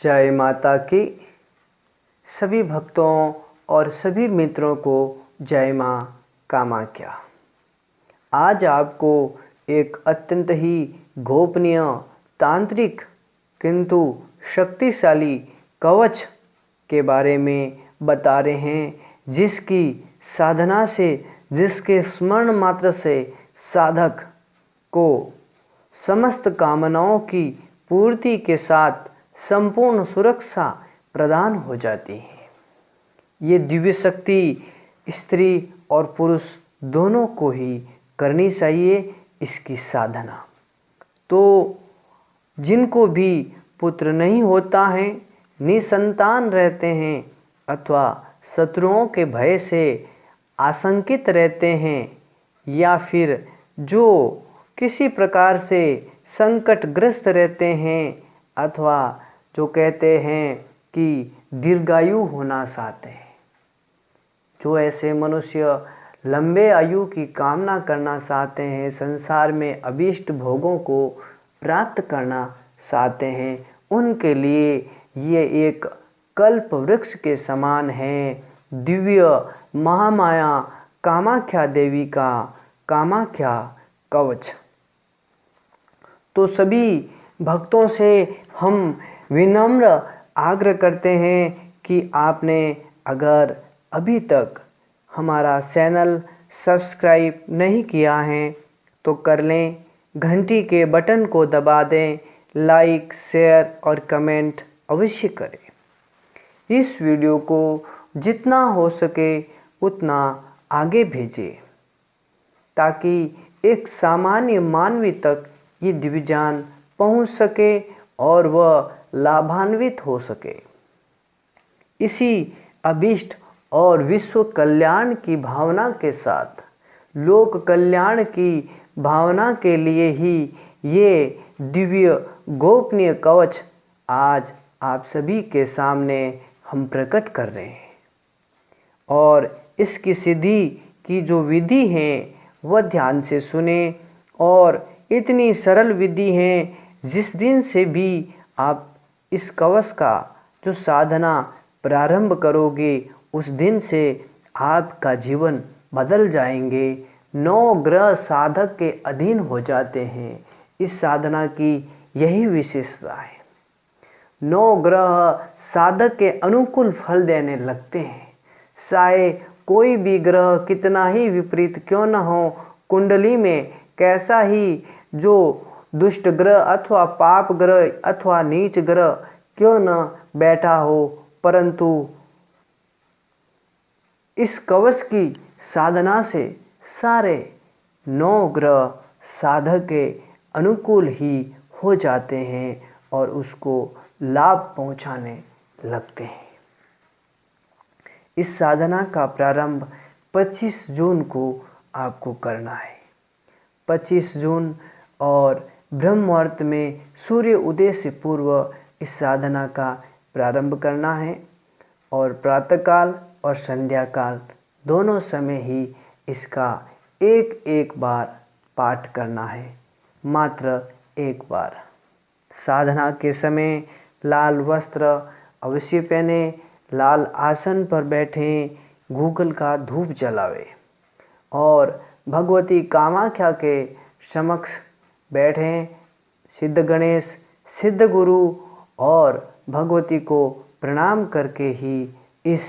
जय माता की। सभी भक्तों और सभी मित्रों को जय माँ कामाख्या। आज आपको एक अत्यंत ही गोपनीय, तांत्रिक किंतु शक्तिशाली कवच के बारे में बता रहे हैं, जिसकी साधना से, जिसके स्मरण मात्र से साधक को समस्त कामनाओं की पूर्ति के साथ संपूर्ण सुरक्षा प्रदान हो जाती है। ये दिव्य शक्ति स्त्री और पुरुष दोनों को ही करनी चाहिए इसकी साधना। तो जिनको भी पुत्र नहीं होता है, निसंतान रहते हैं अथवा शत्रुओं के भय से आशंकित रहते हैं, या फिर जो किसी प्रकार से संकटग्रस्त रहते हैं, अथवा जो कहते हैं कि दीर्घायु होना चाहते हैं, जो ऐसे मनुष्य लंबे आयु की कामना करना चाहते हैं, संसार में अभीष्ट भोगों को प्राप्त करना चाहते हैं, उनके लिए ये एक कल्प वृक्ष के समान है। दिव्य महामाया कामाख्या देवी का कामाख्या कवच। तो सभी भक्तों से हम विनम्र आग्रह करते हैं कि आपने अगर अभी तक हमारा चैनल सब्सक्राइब नहीं किया है तो कर लें, घंटी के बटन को दबा दें, लाइक, शेयर और कमेंट अवश्य करें। इस वीडियो को जितना हो सके उतना आगे भेजें, ताकि एक सामान्य मानवी तक ये दिव्य ज्ञान पहुँच सके और वह लाभान्वित हो सके। इसी अभीष्ट और विश्व कल्याण की भावना के साथ, लोक कल्याण की भावना के लिए ही ये दिव्य गोपनीय कवच आज आप सभी के सामने हम प्रकट कर रहे हैं। और इसकी सिद्धि की जो विधि है वह ध्यान से सुने, और इतनी सरल विधि है जिस दिन से भी आप इस कवच का जो साधना प्रारंभ करोगे उस दिन से आपका जीवन बदल जाएंगे। 9 ग्रह साधक के अधीन हो जाते हैं। इस साधना की यही विशेषता है। 9 ग्रह साधक के अनुकूल फल देने लगते हैं। चाहे कोई भी ग्रह कितना ही विपरीत क्यों न हो, कुंडली में कैसा ही जो दुष्ट ग्रह अथवा पाप ग्रह अथवा नीच ग्रह क्यों न बैठा हो, परंतु इस कवच की साधना से सारे 9 ग्रह साधक के अनुकूल ही हो जाते हैं और उसको लाभ पहुंचाने लगते हैं। इस साधना का प्रारंभ 25 जून को आपको करना है। 25 जून और ब्रह्म मुहूर्त में सूर्य उदय से पूर्व इस साधना का प्रारंभ करना है, और प्रातःकाल और संध्या काल दोनों समय ही इसका एक एक बार पाठ करना है, मात्र एक बार। साधना के समय लाल वस्त्र अवश्य पहने, लाल आसन पर बैठें, गूगल का धूप जलावे और भगवती कामाख्या के समक्ष बैठें। सिद्ध गणेश, सिद्ध गुरु और भगवती को प्रणाम करके ही इस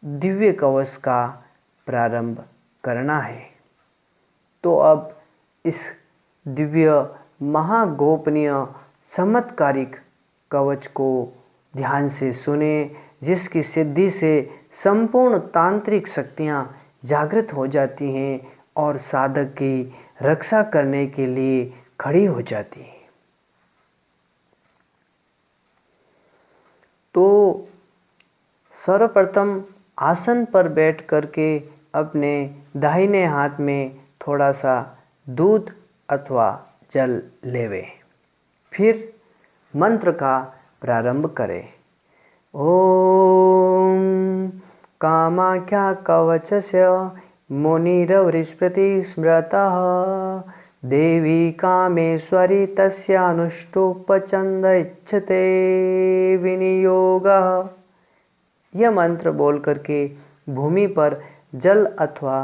दिव्य कवच का प्रारंभ करना है। तो अब इस दिव्य महागोपनीय चमत्कारिक कवच को ध्यान से सुने, जिसकी सिद्धि से संपूर्ण तांत्रिक शक्तियाँ जागृत हो जाती हैं और साधक की रक्षा करने के लिए खड़ी हो जाती हैं। तो सर्वप्रथम आसन पर बैठ करके अपने दाहिने हाथ में थोड़ा सा दूध अथवा जल लेवे। फिर मंत्र का प्रारंभ करें। ओम कामाख्या कवचस्य मुनिरवृष्पति स्मृतः देवी कामेश्वरी तस्यानुष्टुप्छन्द इच्छते विनियोगः। यह मंत्र बोल करके भूमि पर जल अथवा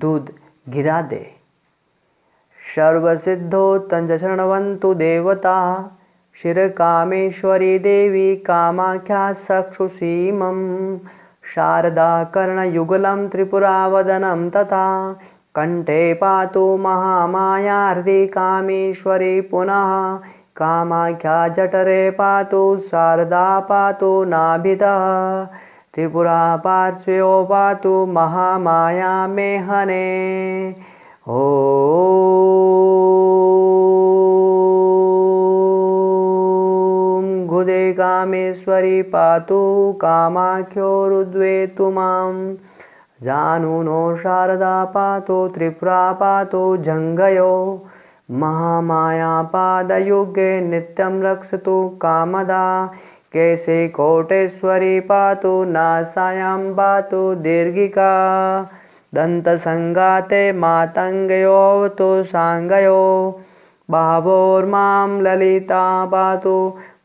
दूध गिरा दे। सर्वसिद्धो तञ्च देवता क्षीरकामेश्वरी देवी कामाख्या चक्षुषीमं शारदा कर्णयुगलं त्रिपुरावदनं तथा कंठे पातु महामाया हृदि कामेश्वरी पुनः कामाख्या जठरे पातु शारदा पातु नाभितः त्रिपुरा पार्श्वयो पातु महामाया मेहने। ॐ गुदे कामेश्वरी पातु कामाख्योरुद्वे तु मां जानुनो शारदा पातु त्रिपुरा पातु जङ्घयो महामाया पादयुगे नित्यं रक्षतु कामदा केशे कोटेश्वरी पातु नासायां पातु दीर्घिका दन्तसंगाते मातङ्गयोऽवतु साङ्गयो बाहोर्मां ललिता पातु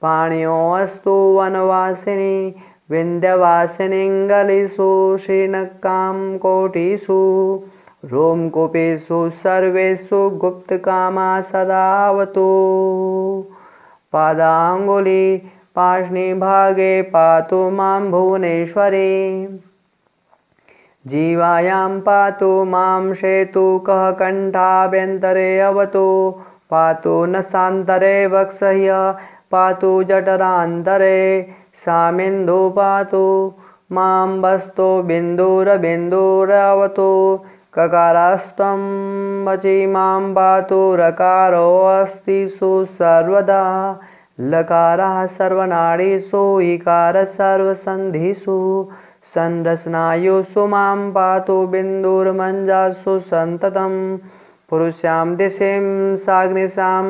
पाणियोऽस्तु वनवासिनी विन्ध्यवासिनीङ्गलिषु श्रीनक्कां कोटिषु रोमकूपेषु सर्वेषु गुप्तकामा सदावतु पादाङ्गुली पार्ष्णिभागे पातु मां भुवनेश्वरी जीवायां पातु मां सेतुकः कण्ठाभ्यन्तरे अवतु पातु नसान्तरे वक्षह्य पातु जठरान्तरे सामिन्दु पातु मां वस्तो बिन्दुरबिन्दुरवतु ककारास्त्वं वचि मां पातु रकारोऽस्ति सर्वदा लकारः सर्वनाडीषु इकारः सर्वसन्धिषु संरचनायुषु मां पातु बिन्दुर्मञ्जासु सन्ततं पुरुष्यां दिशिं साग्निशां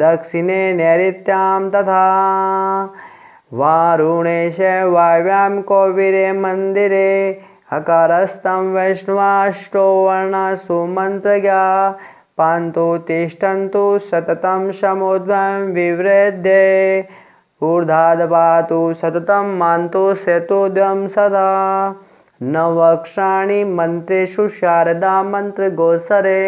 दक्षिणे नैऋत्यां तथा वारुणेश वायव्यां कौवीरे मन्दिरे हकारस्तं वैष्णवाष्टो वर्णासु मन्त्रज्ञा पान्तु तिष्ठन्तु सततं समोध्वं विवृध्ये ऊर्ध्वाद् पातु सततं मान्तु सेतुद्वं सदा नवक्षराणि मन्त्रेषु शारदा मन्त्रगोचरे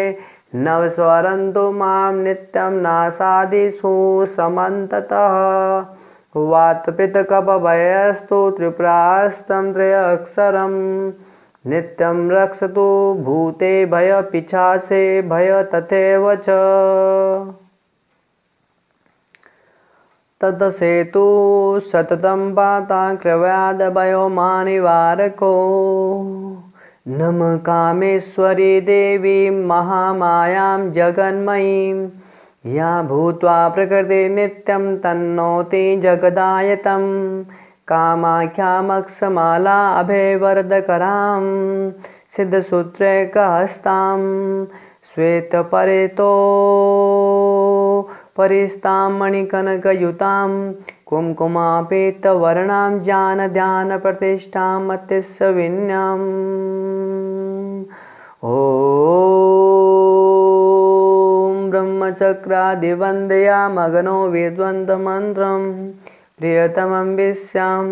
नवस्वरन्तु मां नित्यं नासादिषु समन्ततः वातपित्तकफभयस्तु त्रिपुरास्तं त्रयक्षरं नित्यं रक्षतु भूते भय पिशाचे भय तथैव च ततसेतु सततं पाता क्रव्यादभयो मानिवारको नम कामेश्वरी देवी महामायां जगन्मयीं या भूत्वा प्रकृति नित्यं तन्नोति जगदायतं कामाख्यामक्षमाला अभयवरदकरां सिद्धसूत्रैकहस्तां श्वेतपरितो परिस्तां मणिकनकयुतां कुङ्कुमापेतवर्णां ज्ञानध्यानप्रतिष्ठां मतिस्सविन्याम् ॐ ब्रह्मचक्रादिवन्द्या विद्वन्द्वमन्त्रं प्रियतमं विश्यां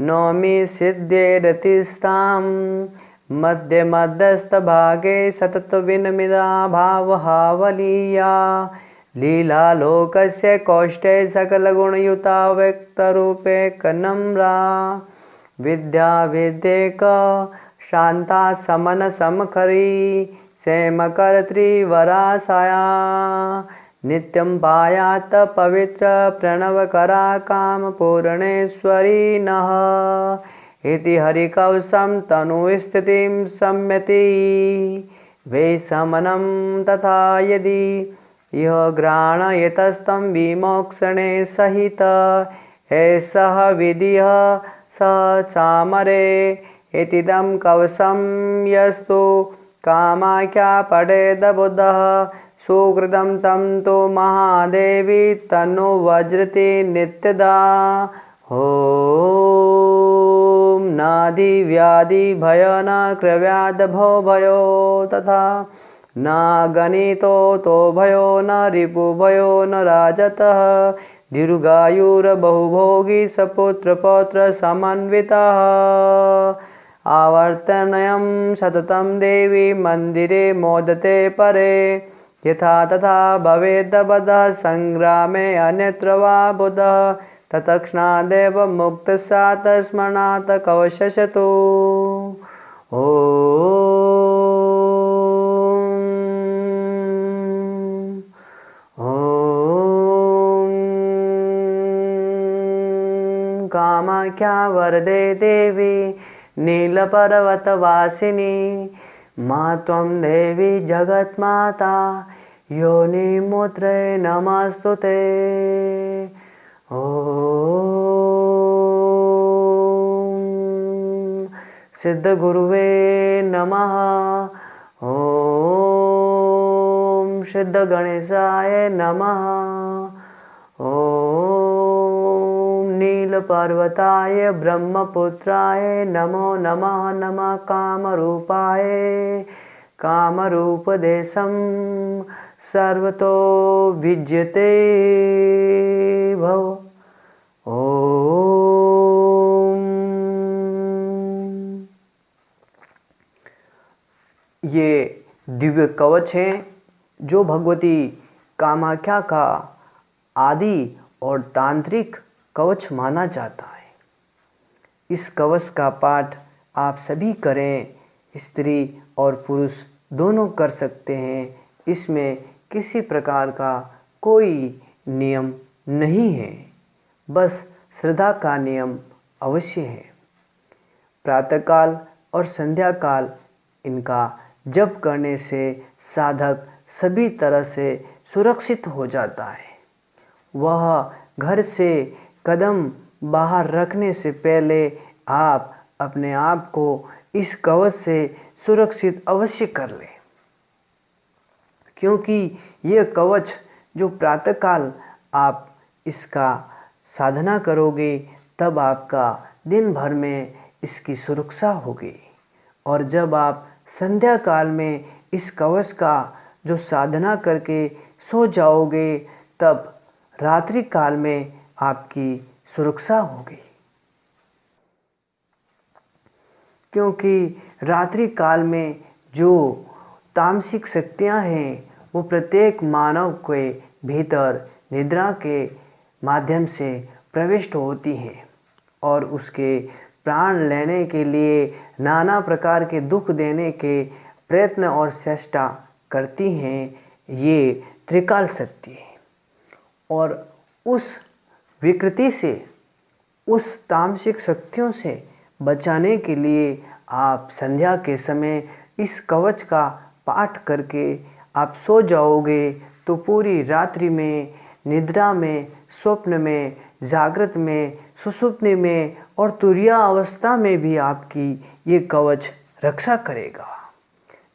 नौमि सिद्धेरतिस्तां मध्यमध्यस्थभागे सततविनमिदा भावहावलीया लीलालोकस्य कौष्ठे सकलगुणयुता व्यक्तरूपे कनम्रा विद्यावेदेक शान्ता समनसमकरी क्षेमकर्त्रीवरासाया नित्यं पायात् पवित्र प्रणवकरा कामपूर्णेश्वरी नः इति हरिकवशं तनुस्थितिं सम्यति वै समनं तथा यदि यः घ्राणयतस्तं विमोक्षणे सहित एषः विधिः स चामरे इतीदं कवशं यस्तु कामाख्या पठेद बुद्धः सुकृतं तं तु महादेवी तन्नु वज्रति नित्यदा। ॐ नादि व्याधि भय न क्रव्याद भो भयो तथा न गणितो तो भयो न रिपुभयो न राजतः दीर्घायुर्बहुभोगी सपुत्र पौत्र समन्वितः आवर्तनयं सततं देवी मन्दिरे मोदते परे यथा तथा भवेद्बद्धः संग्रामे अन्यत्र वा बुधः तत्क्षणादेव मुक्तः तस्मात् कवशशतु। ॐ कामाख्या वरदे देवी नीलपर्वतवासिनी मां त्वं देवी जगन्माता योनिमुद्रे नमस्तुते। ॐ सिद्धगुरुवे नमः। ॐ सिद्धगणेशाय नमः। ॐ नीलपर्वताय ब्रह्मपुत्राय नमो नमः। नमः कामरूपाय कामरूपदेशं सर्वतो विज्यते भव। ओम। ये दिव्य कवच हैं जो भगवती कामाख्या का आदि और तांत्रिक कवच माना जाता है। इस कवच का पाठ आप सभी करें, स्त्री और पुरुष दोनों कर सकते हैं। इसमें किसी प्रकार का कोई नियम नहीं है, बस श्रद्धा का नियम अवश्य है। प्रातःकाल और संध्या काल इनका जप करने से साधक सभी तरह से सुरक्षित हो जाता है। वह घर से कदम बाहर रखने से पहले आप अपने आप को इस कवच से सुरक्षित अवश्य कर लें, क्योंकि यह कवच जो प्रातःकाल आप इसका साधना करोगे तब आपका दिन भर में इसकी सुरक्षा होगी, और जब आप संध्या काल में इस कवच का जो साधना करके सो जाओगे तब रात्रि काल में आपकी सुरक्षा होगी। क्योंकि रात्रि काल में जो तामसिक शक्तियां हैं वो प्रत्येक मानव के भीतर निद्रा के माध्यम से प्रविष्ट होती हैं और उसके प्राण लेने के लिए नाना प्रकार के दुख देने के प्रयत्न और चेष्टा करती हैं। ये त्रिकाल शक्ति है, और उस विकृति से, उस तामसिक शक्तियों से बचाने के लिए आप संध्या के समय इस कवच का पाठ करके आप सो जाओगे तो पूरी रात्रि में, निद्रा में, स्वप्न में, जागृत में, सुषुप्ति में और तुरिया अवस्था में भी आपकी ये कवच रक्षा करेगा।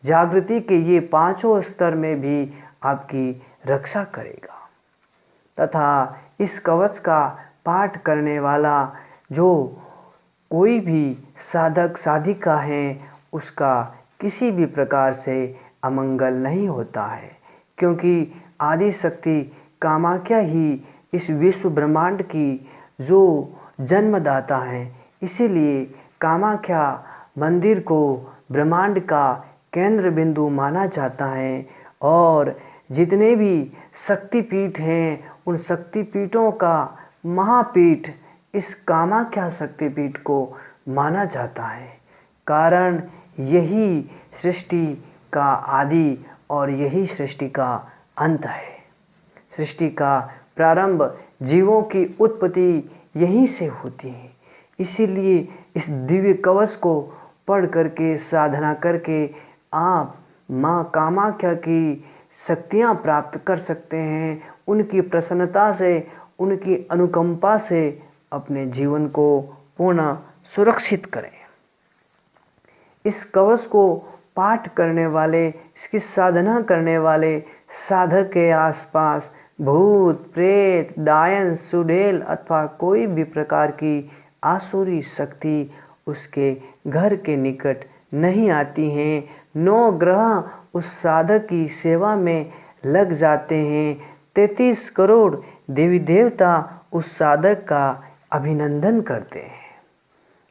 जागृति के ये पांचों स्तर में भी आपकी रक्षा करेगा। तथा इस कवच का पाठ करने वाला जो कोई भी साधक साधिका है उसका किसी भी प्रकार से अमंगल नहीं होता है, क्योंकि आदि शक्ति कामाख्या ही इस विश्व ब्रह्मांड की जो जन्मदाता है। इसीलिए कामाख्या मंदिर को ब्रह्मांड का केंद्र बिंदु माना जाता है, और जितने भी शक्तिपीठ हैं उन शक्तिपीठों का महापीठ इस कामाख्या शक्तिपीठ को माना जाता है। कारण यही सृष्टि का आदि और यही सृष्टि का अंत है। सृष्टि का प्रारंभ, जीवों की उत्पत्ति यहीं से होती है। इसीलिए इस दिव्य कवच को पढ़ करके, साधना करके आप माँ कामाख्या की शक्तियाँ प्राप्त कर सकते हैं। उनकी प्रसन्नता से, उनकी अनुकंपा से अपने जीवन को पूर्ण सुरक्षित करें। इस कवच को पाठ करने वाले, इसकी साधना करने वाले साधक के आसपास भूत, प्रेत, डायन, सुडेल अथवा कोई भी प्रकार की आसुरी शक्ति उसके घर के निकट नहीं आती हैं। 9 ग्रह उस साधक की सेवा में लग जाते हैं। 33 करोड़ देवी देवता उस साधक का अभिनंदन करते हैं।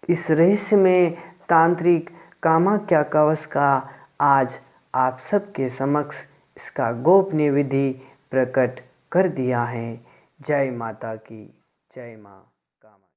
इस रहस्य में तांत्रिक कामाख्या कवच का आज आप सबके समक्ष इसका गोपनीय विधि प्रकट कर दिया है। जय माता की जय माँ।